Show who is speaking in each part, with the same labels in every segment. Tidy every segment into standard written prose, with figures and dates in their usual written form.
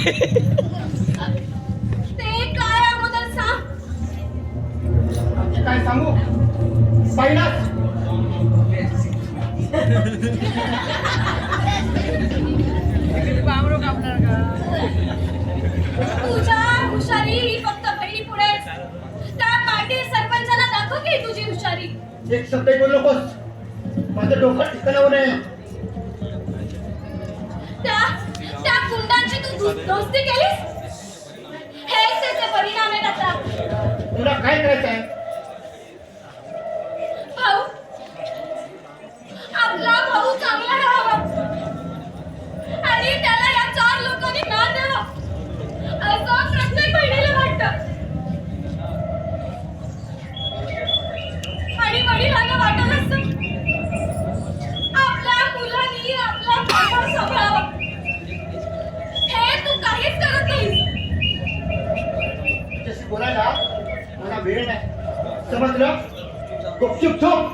Speaker 1: ते काय अगोदर सांग.
Speaker 2: काय सांगू पहिलाच
Speaker 1: तुझ्या हुशारी ही फक्त बहिणी पुढे. त्या पाटील सरपंचाला दाखव की तुझी हुशारी.
Speaker 2: एक शब्द बोलू नकोस, माझं डोकं ठिकाणावर नाही.
Speaker 1: त्या गुंडांची तू दोस्ती केलीस. हेच त्याचे परिणाम आहेत आता.
Speaker 2: तुला काय करायचं आहे?
Speaker 1: भाऊ, आपला भाऊ चांगला राहावा आणि त्याला या 4 लोकांनी मान द्यावा असं प्रत्येक बहिणीला वाटतं. आणि वडिलांना वाटत असतं आपल्या मुलांनी आपला कारभार सांभाळावा. हे तू काहीच करत नाहीस.
Speaker 2: तुझ्याशी बोलायला मला वेळ नाही, समजलं? गुपचूप झोप.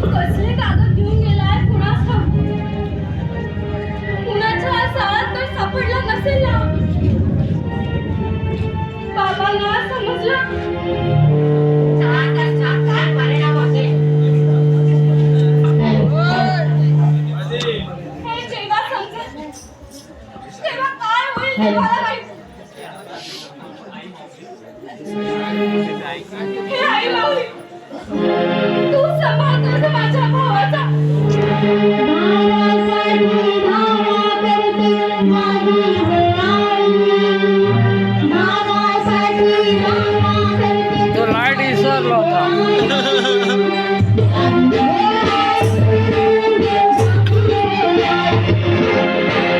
Speaker 1: कसले कागद घेऊन गेलाय कुणास ठाऊक. कुणाच्या जाळ्यात तर सापडला नसेल ना. बाबांना समजलं त्याचा काय परिणाम असेल. हे जेव्हा समजेल तेव्हा काय होईल ते मला माहित. हे आई माऊली, तू सांभाळतोस माझ्या भावाचा.
Speaker 3: तो लाईट विसरला होता.